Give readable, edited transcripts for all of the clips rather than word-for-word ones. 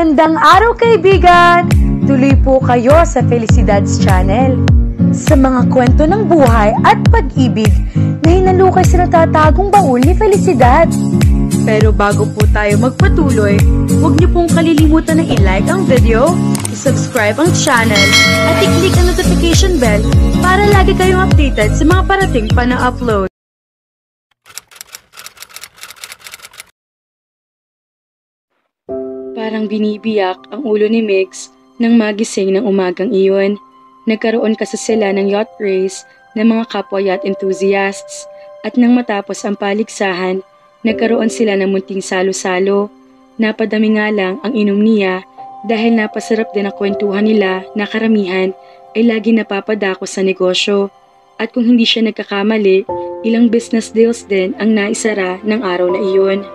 Magandang araw kaibigan! Tuloy po kayo sa Felicidad's Channel. Sa mga kwento ng buhay at pag-ibig na hinalukay sa natatagong baul ni Felicidad. Pero bago po tayo magpatuloy, huwag niyo pong kalilimutan na i-like ang video, i-subscribe ang channel, at i-click ang notification bell para lagi kayong updated sa mga parating pa na upload. Parang binibiyak ang ulo ni Migs nang magising ng umagang iyon. Nagkaroon kasi sila ng yacht race ng mga kapwa yacht enthusiasts at nang matapos ang paligsahan, nagkaroon sila ng munting salo-salo. Napadami nga lang ang inom niya dahil napasarap din ang kwentuhan nila na karamihan ay lagi napapadako sa negosyo. At kung hindi siya nagkakamali, ilang business deals din ang naisara ng araw na iyon.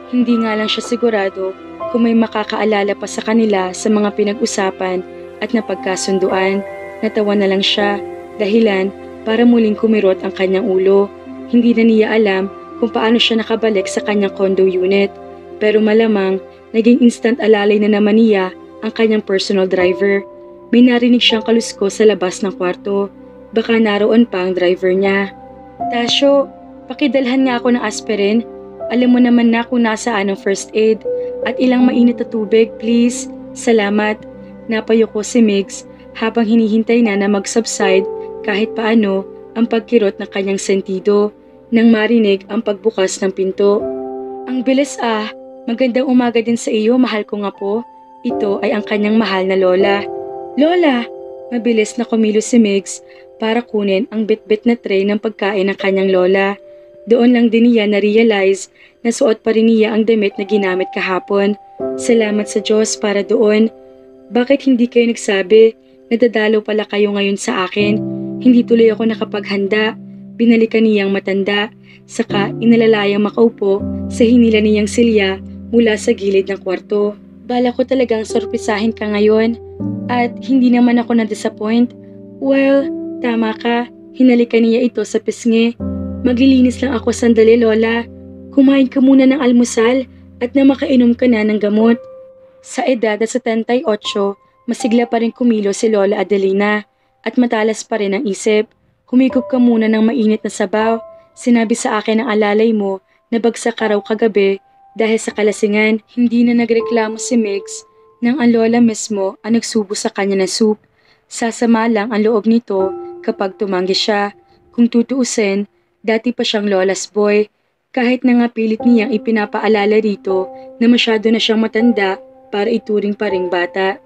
Hindi nga lang siya sigurado kung may makakaalala pa sa kanila sa mga pinag-usapan at napagkasunduan. Natawa na lang siya, dahilan para muling kumirot ang kanyang ulo. Hindi na niya alam kung paano siya nakabalik sa kanyang condo unit. Pero malamang, naging instant alalay na naman niya ang kanyang personal driver. May narinig siyang kalusko sa labas ng kwarto. Baka naroon pa ang driver niya. "Tasyo, pakidalhan nga ako ng aspirin. Alam mo naman na kung nasaan ang first aid. At ilang mainit na tubig, please. Salamat." Napayuko si Migs habang hinihintay na mag-subside kahit paano ang pagkirot ng kanyang sentido nang marinig ang pagbukas ng pinto. "Ang bilis ah. Magandang umaga din sa iyo, mahal ko nga po." Ito ay ang kanyang mahal na lola. "Lola!" Mabilis na kumilos si Migs para kunin ang bit-bit na tray ng pagkain ng kanyang lola. Doon lang din niya na-realize na suot pa rin niya ang damit na ginamit kahapon. Salamat sa Diyos para doon. "Bakit hindi kayo nagsabi? Nadadalaw pala kayo ngayon sa akin. Hindi tuloy ako nakapaghanda." Binalikan niyang matanda, saka inalalayang makaupo sa hinila niyang silya mula sa gilid ng kwarto. "Bala ko talagang sorpresahin ka ngayon. At hindi naman ako na-disappoint." "Well, tama ka." Hinalikan niya ito sa pisngi. "Maglilinis lang ako sandali, Lola. Kumain ka muna ng almusal at na makainom ka na ng gamot." Sa edad na 78, masigla pa rin kumilo si Lola Adelina at matalas pa rin ang isip. "Humigop ka muna ng mainit na sabaw. Sinabi sa akin ng alalay mo na bagsak ka raw kagabi dahil sa kalasingan." Hindi na nagreklamo si Migs nang ang lola mismo ang nagsubo sa kanya ng soup. Sasama lang ang loob nito kapag tumanggi siya. Kung tutuusin, dati pa siyang lola's boy. Kahit na nga pilit niyang ipinapaalala rito na masyado na siyang matanda para ituring pa ring bata.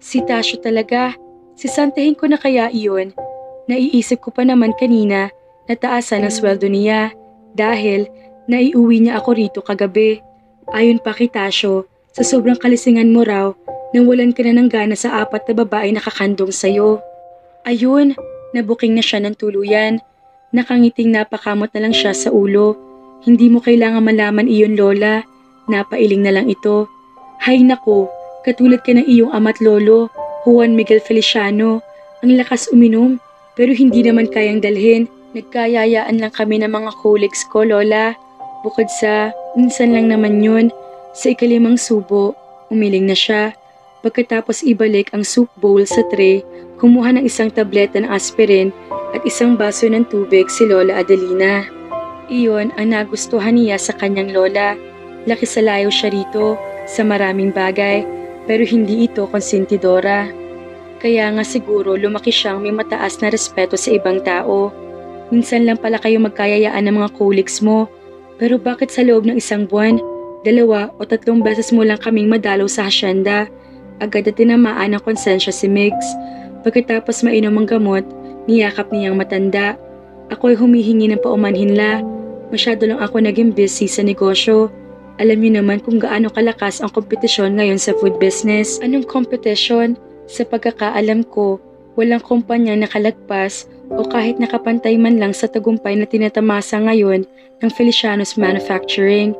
Si Tasyo talaga, sisantahin ko na kaya iyon. Naiisip ko pa naman kanina na taasan ang sweldo niya dahil naiuwi niya ako rito kagabi. Ayon pa kay Tasyo, sa sobrang kalisingan mo raw nang walan ka na ng gana sa 4 na babae nakakandong sayo. Ayun, nabuking na siya ng tuluyan. Nakangiting napakamot na lang siya sa ulo. "Hindi mo kailangan malaman iyon, Lola." Napailing na lang ito. "Hay nako, katulad ka ng iyong ama't lolo, Juan Miguel Feliciano. Ang lakas uminom, pero hindi naman kayang dalhin. Nagkayayaan lang kami ng mga colleagues ko, Lola. Bukod sa, minsan lang naman yun." Sa ikalimang subo, umiling na siya. Pagkatapos ibalik ang soup bowl sa tray, kumuha ng isang tableta ng aspirin at isang baso ng tubig si Lola Adelina. Iyon ang nagustuhan niya sa kanyang lola. Laki sa layo siya rito sa maraming bagay, pero hindi ito konsentidora. Kaya nga siguro lumaki siyang may mataas na respeto sa ibang tao. "Minsan lang pala kayo magkayayaan ng mga colleagues mo. Pero bakit sa loob ng isang buwan, 2 o 3 beses mo lang kaming madalaw sa hasyenda?" Agad na tinamaan ng konsensya si Migs. Pagkatapos mainom ang gamot, niyakap niyang matanda. "Ako'y humihingi ng paumanhinla. Masyado lang ako naging busy sa negosyo. Alam niyo naman kung gaano kalakas ang kompetisyon ngayon sa food business." "Anong kompetisyon? Sa pagkakaalam ko, walang kumpanyang nakalagpas o kahit nakapantay man lang sa tagumpay na tinatamasa ngayon ng Feliciano's Manufacturing.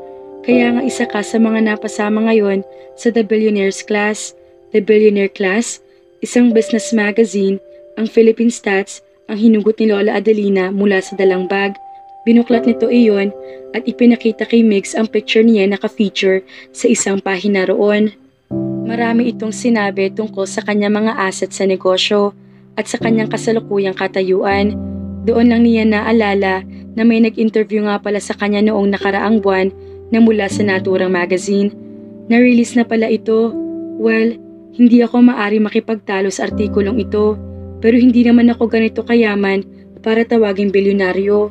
Kaya nga isa ka sa mga napasama ngayon sa The Billionaires Class." The Billionaire Class? Isang business magazine, ang Philippine Stats, ang hinugot ni Lola Adelina mula sa dalang bag. Binuklat nito iyon at ipinakita kay Migs ang picture niya naka-feature sa isang pahina roon. Marami itong sinabi tungkol sa kanyang mga asset sa negosyo at sa kanyang kasalukuyang katayuan. Doon lang niya naalala na may nag-interview nga pala sa kanya noong nakaraang buwan na mula sa naturang magazine. Na-release na pala ito. Well, hindi ako maari makipagtalo sa artikulong ito, pero hindi naman ako ganito kayaman para tawaging bilyonaryo.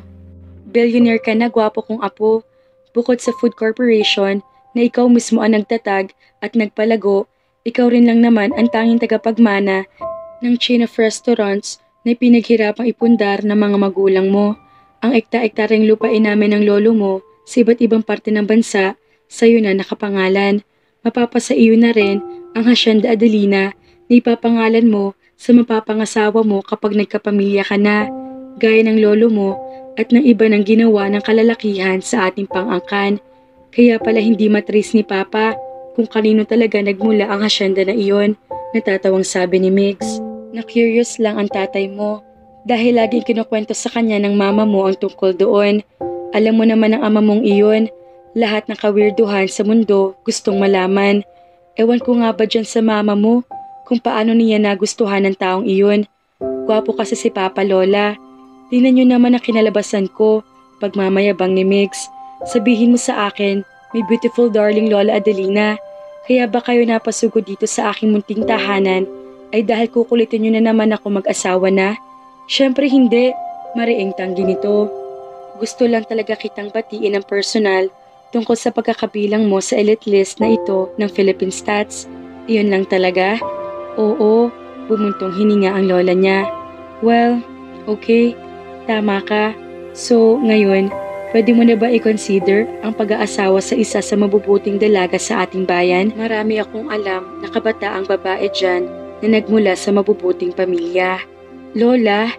Billionaire ka na, gwapo kong apo. Bukod sa food corporation na ikaw mismo ang nagtatag at nagpalago, ikaw rin lang naman ang tanging tagapagmana ng chain of restaurants na pinaghirapang ipundar ng mga magulang mo. Ang ekta-ektaring lupain namin ng lolo mo sa iba't ibang parte ng bansa, sa'yo na nakapangalan. Mapapasa iyo na rin ang Hacienda Adelina na ipapangalan mo sa mapapangasawa mo kapag nagkapamilya ka na, gaya ng lolo mo at ng iba ng ginawa ng kalalakihan sa ating pang-angkan. Kaya pala hindi matris ni Papa kung kanino talaga nagmula ang hasyenda na iyon, natatawang sabi ni Migs. Na-curious lang ang tatay mo dahil laging kinukwento sa kanya ng mama mo ang tungkol doon. Alam mo naman ang ama mong iyon, lahat ng kawirduhan sa mundo gustong malaman. Ewan ko nga ba dyan sa mama mo kung paano niya nagustuhan ng taong iyon. Gwapo kasi si Papa, Lola. Tingnan niyo naman ang kinalabasan ko, pagmamayabang ni Migs. Sabihin mo sa akin, may beautiful darling Lola Adelina. Kaya ba kayo napasugod dito sa aking munting tahanan ay dahil kukulitin niyo na naman ako mag-asawa na? Syempre hindi, mariing tanggi nito. Gusto lang talaga kitang batiin ng personal tungkol sa pagkakabilang mo sa elite list na ito ng Philippine Stats. Iyon lang talaga? Oo, bumuntong hininga ang lola niya. Well, okay, tama ka. So, ngayon, pwede mo na ba i-consider ang pag-aasawa sa isa sa mabubuting dalaga sa ating bayan? Marami akong alam na kabataang babae dyan na nagmula sa mabubuting pamilya. Lola,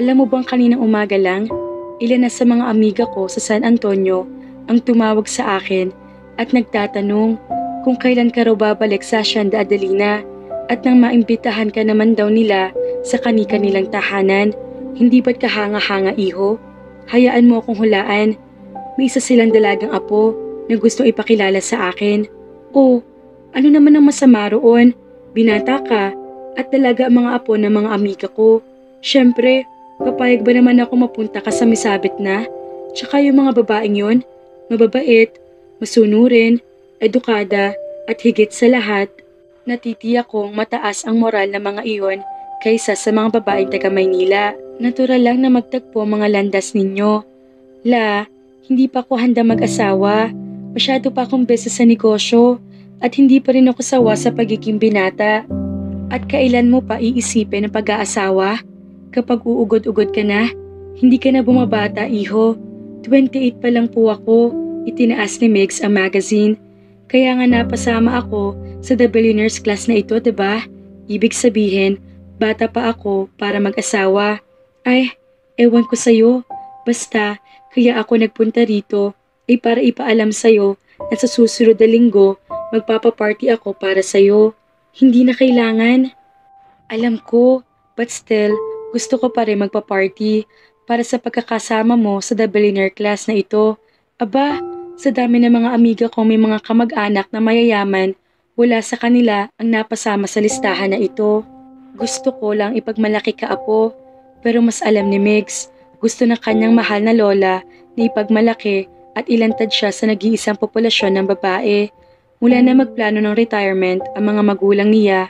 alam mo bang kaninang umaga lang, ilan na sa mga amiga ko sa San Antonio ang tumawag sa akin at nagtatanong kung kailan ka raw babalik sa Hacienda Adelina at nang maimbitahan ka naman daw nila sa kani-kanilang tahanan. Hindi ba't kahanga-hanga, iho? Hayaan mo akong hulaan. May isa silang dalagang apo na gustong ipakilala sa akin. Oh, ano naman ang masama roon? Binata ka at dalaga ang mga apo ng mga amiga ko. Siyempre, papayag ba naman ako mapunta ka sa misabit na? Tsaka yung mga babaeng yun, mababait, masunurin, edukada, at higit sa lahat, natitiyak kong mataas ang moral ng mga iyon kaysa sa mga babaeng taga Maynila. Natural lang na magtagpo mga landas ninyo. La, hindi pa ako handa mag-asawa. Masyado pa akong besa sa negosyo at hindi pa rin ako sawa sa pagiging binata. At kailan mo pa iisipin ang pag-aasawa? Kapag uugod-ugod ka na, hindi ka na bumabata, iho. 28 pa lang po ako, itinaas ni Migs ang magazine. Kaya nga napasama ako sa The Billionaires class na ito, diba? Ibig sabihin, bata pa ako para mag-asawa. Ay, ewan ko sa'yo. Basta, kaya ako nagpunta rito ay para ipaalam sa'yo na sa susunod na linggo, magpapaparty ako para sa'yo. Hindi na kailangan. Alam ko, but still, gusto ko pa rin magpa-party para sa pagkakasama mo sa The Billionaire class na ito. Aba, sa dami ng mga amiga kong may mga kamag-anak na mayayaman, wala sa kanila ang napasama sa listahan na ito. Gusto ko lang ipagmalaki ka, apo, pero mas alam ni Migs, gusto ng kanyang mahal na lola na ipagmalaki at ilantad siya sa nag-iisang populasyon ng babae. Mula na magplano ng retirement ang mga magulang niya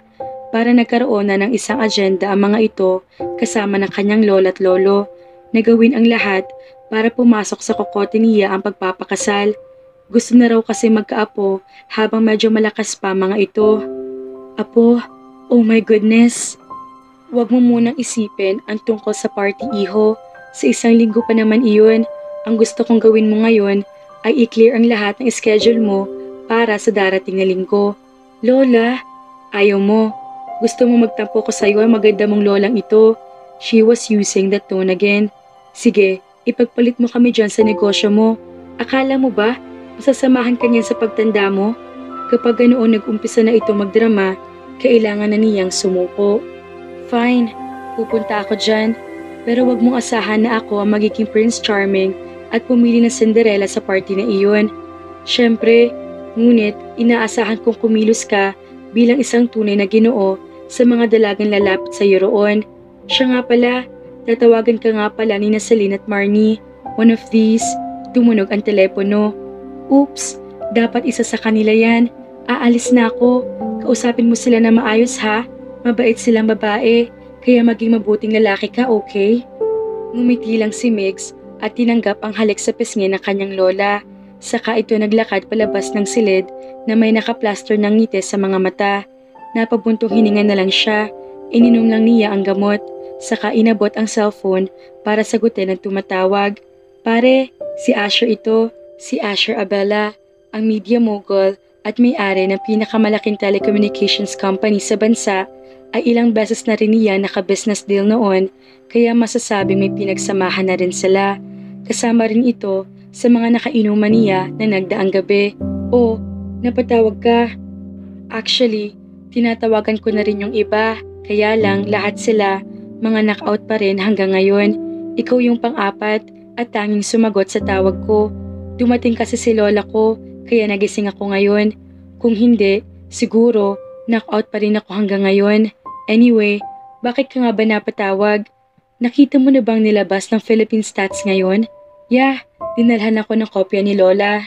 para nagkaroon na ng isang agenda ang mga ito kasama ng kanyang lola at lolo na gawin ang lahat para pumasok sa kokote niya ang pagpapakasal. Gusto na raw kasi magkaapo habang medyo malakas pa mga ito. Apo, oh my goodness. Huwag mo munang isipin ang tungkol sa party, iho. Sa isang linggo pa naman iyon. Ang gusto kong gawin mo ngayon ay i-clear ang lahat ng schedule mo para sa darating na linggo. Lola, ayaw mo. Gusto mo magtampo ko sa'yo ang maganda mong lolang ito. She was using that tone again. Sige, ipagpalit mo kami dyan sa negosyo mo. Akala mo ba, masasamahan ka niyan sa pagtanda mo? Kapag ganoon nag-umpisa na ito magdrama, kailangan na niyang sumuko. Fine, pupunta ako dyan. Pero wag mong asahan na ako ang magiging Prince Charming at pumili ng Cinderella sa party na iyon. Siyempre, ngunit inaasahan kong kumilos ka bilang isang tunay na Ginoo sa mga dalagang lalapit sa iyo roon. Siya nga pala, tatawagan ka nga pala ni Celine at Marnie. One of these, tumunog ang telepono. Oops, dapat isa sa kanila yan. Aalis na ako. Kausapin mo sila na maayos ha. Mabait silang babae, kaya maging mabuting lalaki ka, okay? Ngumiti lang si Migs at tinanggap ang halik sa pisngi ng kanyang lola. Saka ito naglakad palabas ng silid na may nakaplaster ng ngiti sa mga mata. Napabuntong hininga na lang siya. Ininom lang niya ang gamot. Saka inabot ang cellphone para sagutin ang tumatawag. Pare, si Asher ito. Si Asher Abela, ang media mogul at may-ari ng pinakamalaking telecommunications company sa bansa, ay ilang beses na rin niya naka-business deal noon, kaya masasabing may pinagsamahan na rin sila. Kasama rin ito sa mga nakainuman niya na nagdaang gabi. O, napatawag ka. Actually, tinatawagan ko na rin yung iba, kaya lang lahat sila, mga knockout pa rin hanggang ngayon. Ikaw yung pang-apat at tanging sumagot sa tawag ko. Dumating kasi si lola ko, kaya nagising ako ngayon. Kung hindi, siguro, knockout pa rin ako hanggang ngayon. Anyway, bakit ka nga ba napatawag? Nakita mo na bang nilabas ng Philippine Stats ngayon? Yeah, dinalhan ako ng kopya ni lola.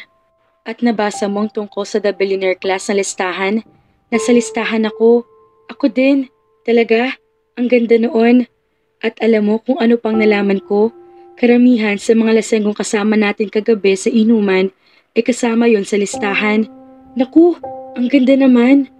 At nabasa mo ang tungkol sa The Billionaire Class na listahan? Nasa listahan ako. Ako din. Talaga? Ang ganda noon. At alam mo kung ano pang nalaman ko? Karamihan sa mga lasenggong kasama natin kagabi sa inuman ay kasama yon sa listahan. Naku, ang ganda naman.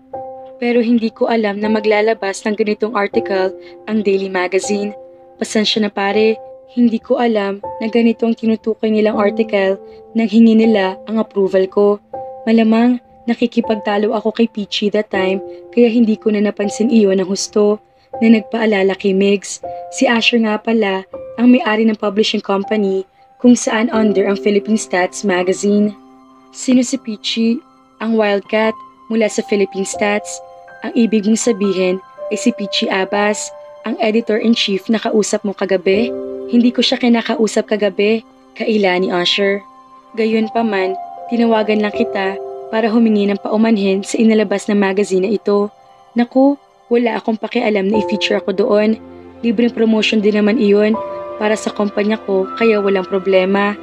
Pero hindi ko alam na maglalabas ng ganitong article ang Daily Magazine. Pasensya na pare, hindi ko alam na ganitong tinutukoy nilang article nang hingi nila ang approval ko. Malamang nakikipagtalo ako kay Peachy that time kaya hindi ko na napansin iyon ng husto. Na nagpaalala kay Migs. Si Asher nga pala ang may-ari ng publishing company kung saan under ang Philippine Stats Magazine. Sino si Peachy? Ang Wildcat mula sa Philippine Stats. Ang ibig mong sabihin ay si Peachy Abbas, ang editor-in-chief na kausap mo kagabi. Hindi ko siya kinakausap kagabi, kaila ni Asher. Gayon pa man, tinawagan lang kita para humingi ng paumanhin sa inalabas na magazine na ito. Naku, wala akong pakialam na i-feature ako doon. Libreng promotion din naman iyon para sa kumpanya ko kaya walang problema.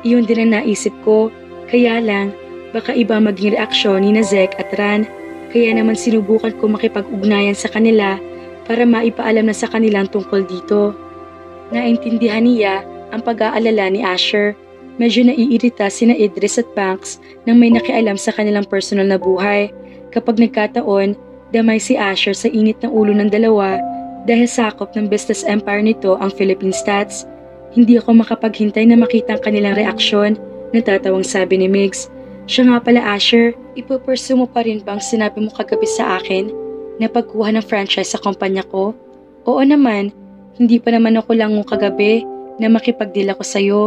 Iyon din ang naisip ko. Kaya lang, baka iba maging reaksyon ni Zek at Ran. Kaya naman sinubukan ko makipag-ugnayan sa kanila para maipaalam na sa kanilang tungkol dito. Naintindihan niya ang pag-aalala ni Asher. Medyo naiirita sina Idris at Banks nang may nakialam sa kanilang personal na buhay. Kapag nagkataon, damay si Asher sa init ng ulo ng dalawa dahil sakop ng business empire nito ang Philippine Stats. Hindi ako makapaghintay na makita ang kanilang reaksyon, natatawang sabi ni Migs. Siya nga pala Asher, ipupursue mo pa rin bang sinabi mo kagabi sa akin na pagkuha ng franchise sa kumpanya ko? Oo naman, hindi pa naman ako lango kagabi na makipag-deal ako sa'yo.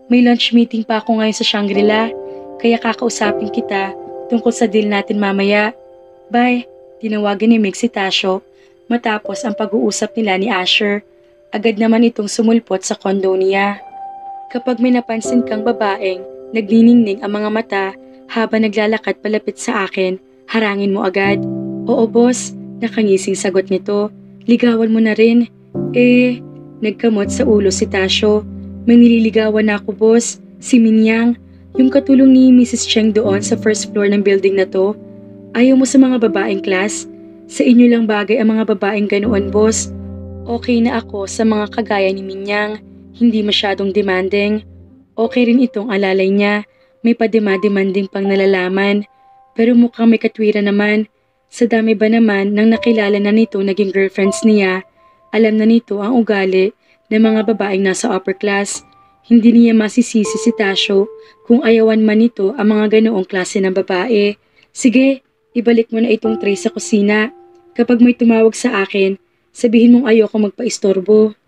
May lunch meeting pa ako ngayon sa Shangri-La, kaya kakausapin kita tungkol sa deal natin mamaya. Bye! Tinawagan ni Migs si Tasho matapos ang pag-uusap nila ni Asher. Agad naman itong sumulpot sa kondo niya. Kapag may napansin kang babaeng nagniningning ang mga mata habang naglalakad palapit sa akin, harangin mo agad. Oo boss, nakangising sagot nito. Ligawan mo na rin. Nagkamot sa ulo si Tasho. May nililigawan na ako boss, si Minyang, yung katulong ni Mrs. Cheng doon sa first floor ng building na to. Ayaw mo sa mga babaeng class? Sa inyo lang bagay ang mga babaeng ganoon, boss. Okay na ako sa mga kagaya ni Minyang, hindi masyadong demanding. Okay rin itong alalay niya, may padema-demanding pang nalalaman. Pero mukhang may katwiran naman. Sa dami ba naman nang nakilala na nito naging girlfriends niya, alam na nito ang ugali ng mga babaeng nasa upper class. Hindi niya masisisi si Tasho kung ayawan man nito ang mga ganoong klase ng babae. Sige, ibalik mo na itong tray sa kusina. Kapag may tumawag sa akin, sabihin mong ayoko magpaistorbo.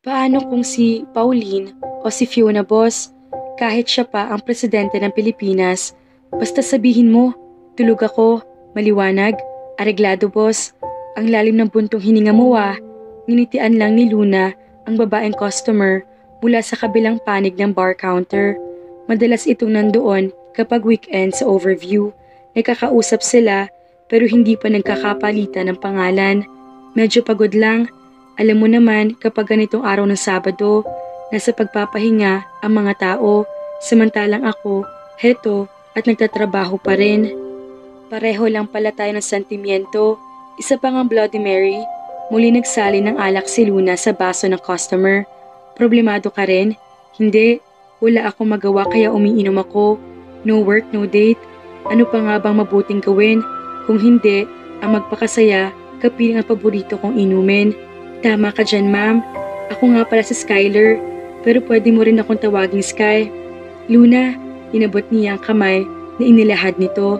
Paano kung si Pauline o si Fiona boss? Kahit siya pa ang presidente ng Pilipinas, basta sabihin mo, tulog ako, maliwanag, areglado boss. Ang lalim ng buntong hininga mo Nginitian lang ni Luna ang babaeng customer mula sa kabilang panig ng bar counter. Madalas itong nandoon kapag weekend sa overview. Nagkakausap sila pero hindi pa nagkakapalitan ng pangalan. Medyo pagod lang. Alam mo naman kapag ganitong araw ng Sabado, nasa pagpapahinga ang mga tao, samantalang ako, heto at nagtatrabaho pa rin. Pareho lang pala tayo ng sentimiento. Isa pa ngang Bloody Mary. Muli nagsali ng alak si Luna sa baso ng customer. Problemado ka rin? Hindi. Wala akong magawa kaya umiinom ako. No work, no date. Ano pa nga bang mabuting gawin? Kung hindi, ang magpakasaya, kapiling ang paborito kong inumin. Tama ka dyan, ma'am. Ako nga pala si Skyler. Pero pwede mo rin akong tawaging Sky. Luna, inabot niya ang kamay na inilahad nito.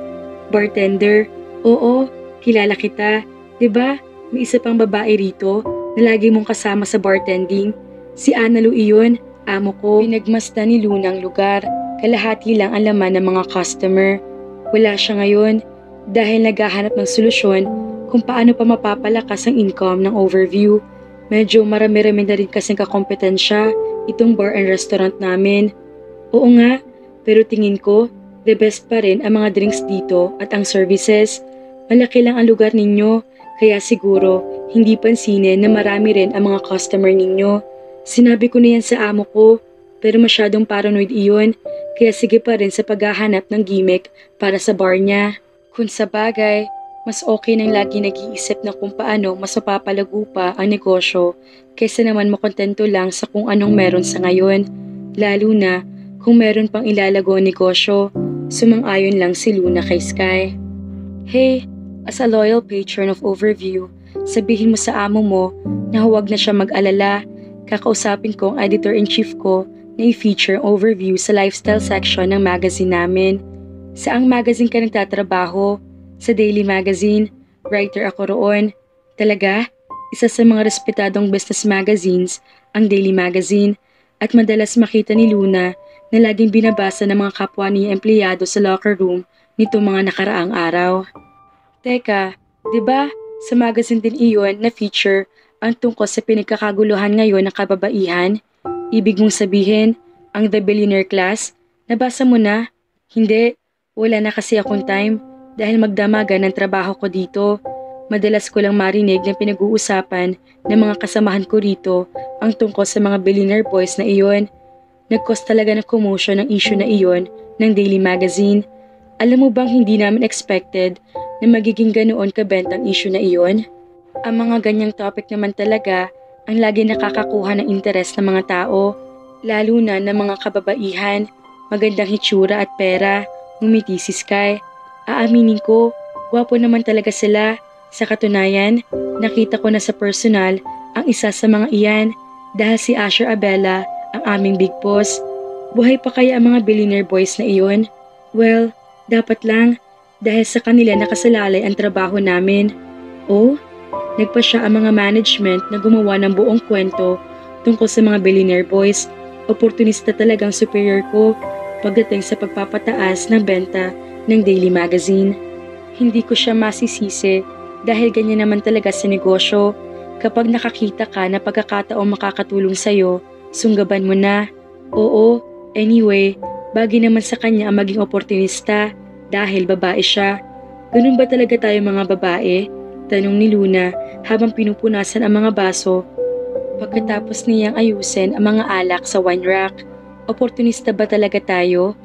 Bartender, oo, kilala kita. 'Di ba? May isa pang babae rito na lagi mong kasama sa bartending. Si Ana Lu iyon, amo ko. Pinagmasdan ni Luna ang lugar. Kalahati lang ang laman ng mga customer. Wala siya ngayon dahil naghahanap ng solusyon kung paano pa mapapalakas ang income ng Overview. Medyo marami-rami na rin kasing kakompetensya itong bar and restaurant namin. Oo nga, pero tingin ko, the best pa rin ang mga drinks dito at ang services. Malaki lang ang lugar ninyo, kaya siguro hindi pansinin na marami rin ang mga customer ninyo. Sinabi ko na yan sa amo ko, pero masyadong paranoid iyon, kaya sige pa rin sa paghahanap ng gimmick para sa bar niya. Kung sa bagay, mas okay nang lagi nag-iisip na kung paano mas mapapalago pa ang negosyo kaysa naman makontento lang sa kung anong meron sa ngayon. Lalo na kung meron pang ilalago ang negosyo. Sumang-ayon lang si Luna kay Sky. Hey, as a loyal patron of Overview, sabihin mo sa amo mo na huwag na siya mag-alala. Kakausapin ko ang editor-in-chief ko na i-feature Overview sa lifestyle section ng magazine namin. Saang magazine ka nagtatrabaho? Sa Daily Magazine. Writer ako roon. Talaga? Isa sa mga respetadong business magazines, ang Daily Magazine, at madalas makita ni Luna na laging binabasa ng mga kapwa niya empleyado sa locker room nito mga nakaraang araw. Teka, di ba sa magazine din iyon na feature ang tungkol sa pinagkakaguluhan ngayon ng kababaihan? Ibig mong sabihin, ang The Billionaire Class? Nabasa mo na? Hindi, wala na kasi akong time dahil magdamaga ng trabaho ko dito. Madalas ko lang marinig ng pinag-uusapan ng mga kasamahan ko rito ang tungkol sa mga billionaire boys na iyon. Nag-cause talaga ng commotion ang issue na iyon ng Daily Magazine. Alam mo bang hindi namin expected na magiging ganoon kabenta ang issue na iyon? Ang mga ganyang topic naman talaga ang lagi nakakakuha ng interes ng mga tao, lalo na ng mga kababaihan, magandang hitsura at pera, ngumiti si Sky. Aaminin ko, gwapo naman talaga sila. Sa katunayan, nakita ko na sa personal ang isa sa mga iyan dahil si Asher Abela ang aming big boss. Buhay pa kaya ang mga billionaire boys na iyon? Well, dapat lang dahil sa kanila nakasalalay ang trabaho namin. Oh, nagpa siya ang mga management na gumawa ng buong kwento tungkol sa mga billionaire boys. Oportunista talagang superior ko pagdating sa pagpapataas ng benta ng Daily Magazine. Hindi ko siya masisisi dahil ganyan naman talaga sa negosyo. Kapag nakakita ka na pagkakataong makakatulong sa'yo, sunggaban mo na. Oo, anyway, bagay naman sa kanya ang maging oportunista dahil babae siya. Ganun ba talaga tayo mga babae? Tanong ni Luna habang pinupunasan ang mga baso. Pagkatapos niyang ayusin ang mga alak sa wine rack, oportunista ba talaga tayo?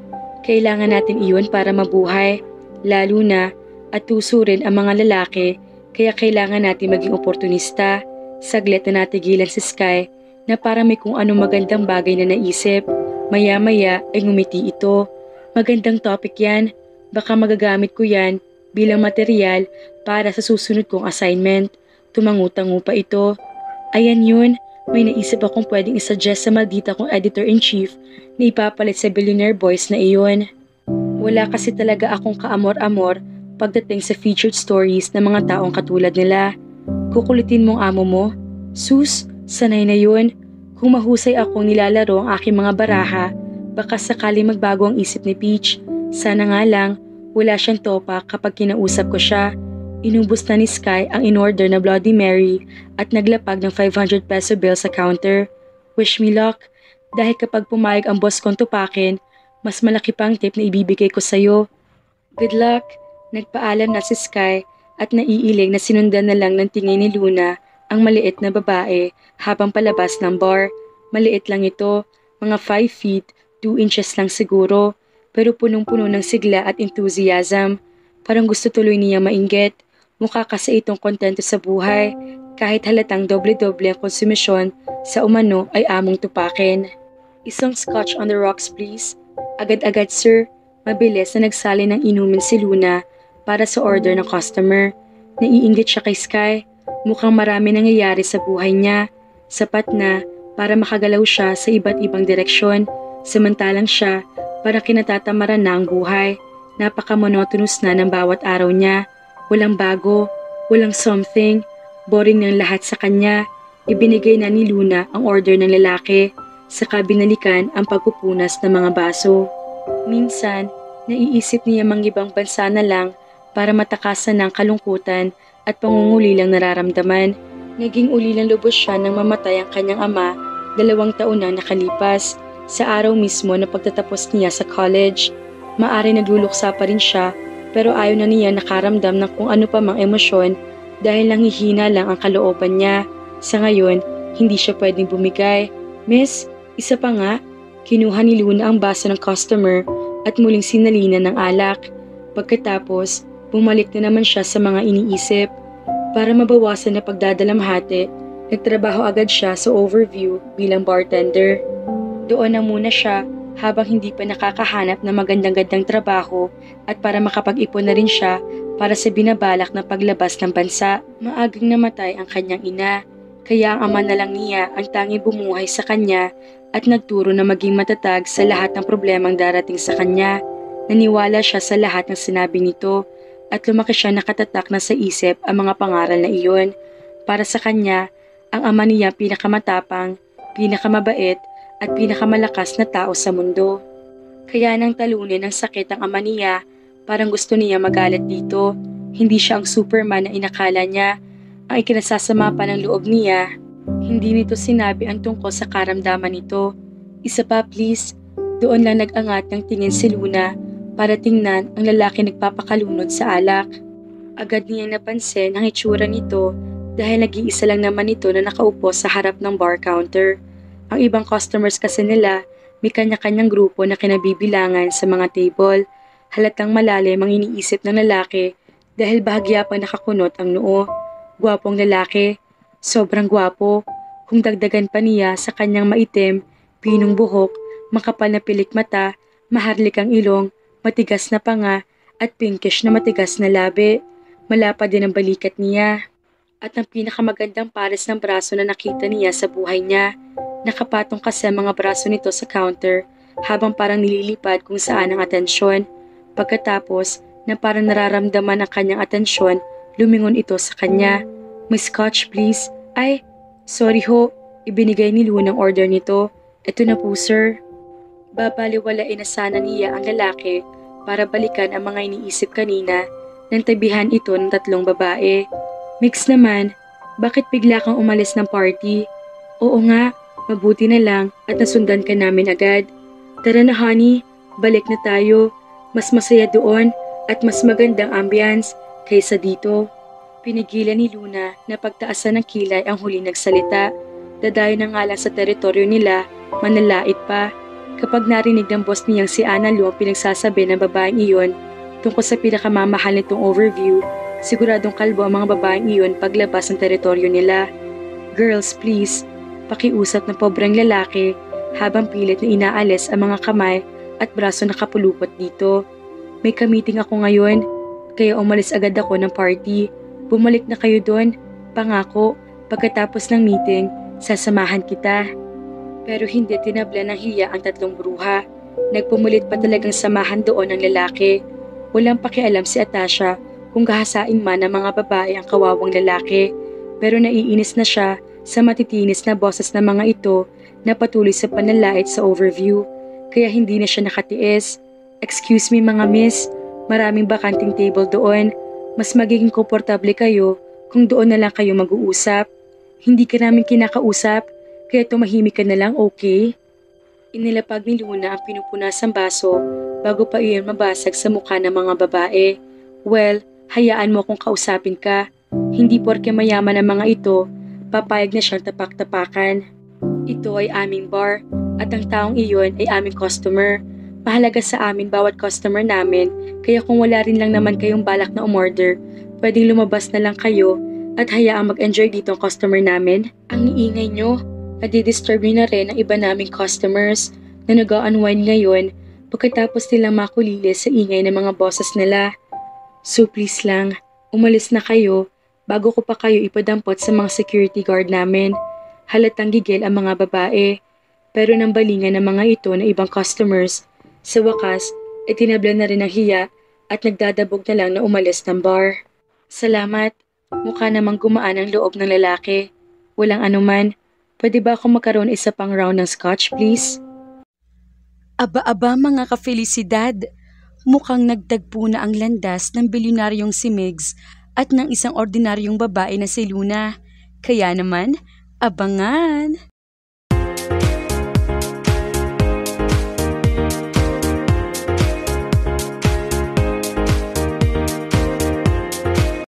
Kailangan natin iyon para mabuhay, lalo na at tuso rin ang mga lalaki, kaya kailangan natin maging oportunista. Saglit na natigilan si Sky na para may kung anong magandang bagay na naisip. Maya-maya ay ngumiti ito. Magandang topic yan. Baka magagamit ko yan bilang material para sa susunod kong assignment. Tumangutango pa ito. Ayan yun, may naisip akong pwedeng isuggest sa maldita kong editor-in-chief na ipapalit sa billionaire boys na iyon. Wala kasi talaga akong kaamor-amor pagdating sa featured stories ng mga taong katulad nila. Kukulitin mong amo mo? Sus, sanay na yun. Kung mahusay akong nilalaro ang aking mga baraha, baka sakali magbago ang isip ni Peach. Sana nga lang, wala siyang topa kapag kinausap ko siya. Inubos na ni Sky ang in-order na Bloody Mary at naglapag ng 500 peso bill sa counter. Wish me luck, dahil kapag pumayag ang boss kong tupakin, mas malaki pang tip na ibibigay ko sa'yo. Good luck, nagpaalam na si Sky at naiiling na sinundan na lang ng tingin ni Luna ang maliit na babae habang palabas ng bar. Maliit lang ito, mga 5 feet, 2 inches lang siguro, pero punong-puno ng sigla at enthusiasm. Parang gusto tuloy niya mainggit. Mukha kasi itong kontento sa buhay, kahit halatang doble-doble ang konsumisyon sa umano ay among tupakin. Isang scotch on the rocks please. Agad-agad sir. Mabilis na nagsali ng inumin si Luna para sa order ng customer. Naiinggit siya kay Sky. Mukhang marami nangyayari sa buhay niya. Sapat na para makagalaw siya sa iba't ibang direksyon. Samantalang siya, para kinatatamaran na ang buhay. Napaka-monotonous na ng bawat araw niya. Walang bago, walang something. Boring ng lahat sa kanya. Ibinigay na ni Luna ang order ng lalaki. Saka binalikan ang pagpupunas ng mga baso. Minsan, naiisip niya ibang bansa na lang para matakasan ng kalungkutan at pangungulilang nararamdaman. Naging ulilang lubos siya nang mamatay ang kanyang ama 2 taon na nakalipas. Sa araw mismo na pagtatapos niya sa college, maari nagluluksa pa rin siya pero ayaw na niya nakaramdam ng kung ano pa mang emosyon dahil nanghihina lang ang kalooban niya. Sa ngayon, hindi siya pwedeng bumigay. Miss, isa pa nga, kinuha ni Luna ang baso ng customer at muling sinalina ng alak. Pagkatapos, bumalik na naman siya sa mga iniisip. Para mabawasan na pagdadalamhati, nagtrabaho agad siya sa Overview bilang bartender. Doon na muna siya habang hindi pa nakakahanap ng magandang-gandang trabaho at para makapag-ipon na rin siya para sa binabalak na paglabas ng bansa. Maagang namatay ang kanyang ina, kaya ang ama na lang niya ang tanging bumuhay sa kanya at nagturo na maging matatag sa lahat ng problemang darating sa kanya. Naniwala siya sa lahat ng sinabi nito at lumaki siya nakatatak na sa isip ang mga pangaral na iyon. Para sa kanya, ang ama niya pinakamatapang, pinakamabait at pinakamalakas na tao sa mundo. Kaya nang talunin ng sakit ang ama niya, parang gusto niya magalit dito. Hindi siya ang Superman na inakala niya. Ang ikinasasama pa ng loob niya, hindi nito sinabi ang tungkol sa karamdaman nito. Isa pa please. Doon lang nag-angat ng tingin si Luna para tingnan ang lalaki nagpapakalunod sa alak. Agad niya napansin ang itsura nito dahil nag-iisa lang naman ito na nakaupo sa harap ng bar counter. Ang ibang customers kasi nila may kanya-kanyang grupo na kinabibilangan sa mga table. Halatang malalim ang iniisip ng lalaki dahil bahagya pang nakakunot ang noo. Gwapong lalaki, sobrang gwapo. Kung dagdagan pa niya sa kanyang maitim, pinong buhok, makapal na pilik mata, maharlik ang ilong, matigas na panga, at pinkish na matigas na labi. Malapad din ang balikat niya. At ang pinakamagandang pares ng braso na nakita niya sa buhay niya. Nakapatong kasi ang mga braso nito sa counter habang parang nililipad kung saan ang atensyon. Pagkatapos na parang nararamdaman ang kanyang atensyon, lumingon ito sa kanya. May scotch please. Ay, sorry ho. Ibinigay ni Luna ang order nito. Ito na po sir. Babaliwalain na sana niya ang lalaki para balikan ang mga iniisip kanina nang tabihan ito ng 3 babae. Mix naman, bakit bigla kang umalis ng party? Oo nga, mabuti na lang at nasundan ka namin agad. Tara na honey, balik na tayo. Mas masaya doon at mas magandang ambience kaysa dito. Pinigilan ni Luna na pagtaasan ng kilay ang huli nagsalita. Dadayo na nga lang sa teritoryo nila, manlalait pa. Kapag narinig ng boss niyang si Ana Lu ang pinagsasabi ng babaeng iyon tungkol sa pinakamamahal nitong Overview, siguradong kalbo ang mga babaeng iyon paglabas ng teritoryo nila. Girls, please, pakiusap ng pobreng lalaki habang pilit na inaalis ang mga kamay at braso na kapulupot dito. May ka-meeting ako ngayon, kaya umalis agad ako ng party. Bumalik na kayo doon, pangako, pagkatapos ng meeting, sasamahan kita. Pero hindi tinabla ng hiya ang 3 bruha. Nagpumulit pa talagang samahan doon ang lalaki. Walang pakialam si Atasha kung gahasain man ng mga babae ang kawawang lalaki. Pero naiinis na siya sa matitinis na boses ng mga ito na patuloy sa panlalait sa Overview. Kaya hindi na siya nakatiis. Excuse me mga miss, maraming bakanting table doon. Mas magiging komportable kayo kung doon na lang kayo mag-uusap. Hindi ka namin kinakausap, kaya tumahimik ka na lang, okay? Inilapag ni Luna ang pinupunasang baso bago pa iyon mabasag sa mukha ng mga babae. Well, Hayaan mo kung kausapin ka. Hindi porke mayaman ang mga ito, papayag na siyang tapak-tapakan. Ito ay aming bar at ang taong iyon ay aming customer. Mahalaga sa amin bawat customer namin, kaya kung wala rin lang naman kayong balak na umorder, pwedeng lumabas na lang kayo at hayaang mag-enjoy dito ang customer namin. Ang iingay nyo, nadidisturb nyo na rin ang iba naming customers na nag-unwind ngayon pagkatapos nilang makulilis sa ingay ng mga bosses nila. So please lang, umalis na kayo bago ko pa kayo ipadampot sa mga security guard namin. Halatang gigil ang mga babae, pero nang balingan ng mga ito na ibang customers, sa wakas, itinabla na rin ang hiya at nagdadabog na lang na umalis ng bar. Salamat, mukha namang gumaan ang loob ng lalaki. Walang anuman, pwede ba akong magkaroon isa pang round ng scotch please? Aba-aba mga ka-felisidad, mukhang nagtagpo na ang landas ng bilyonaryong si Migs at ng isang ordinaryong babae na si Luna. Kaya naman, abangan!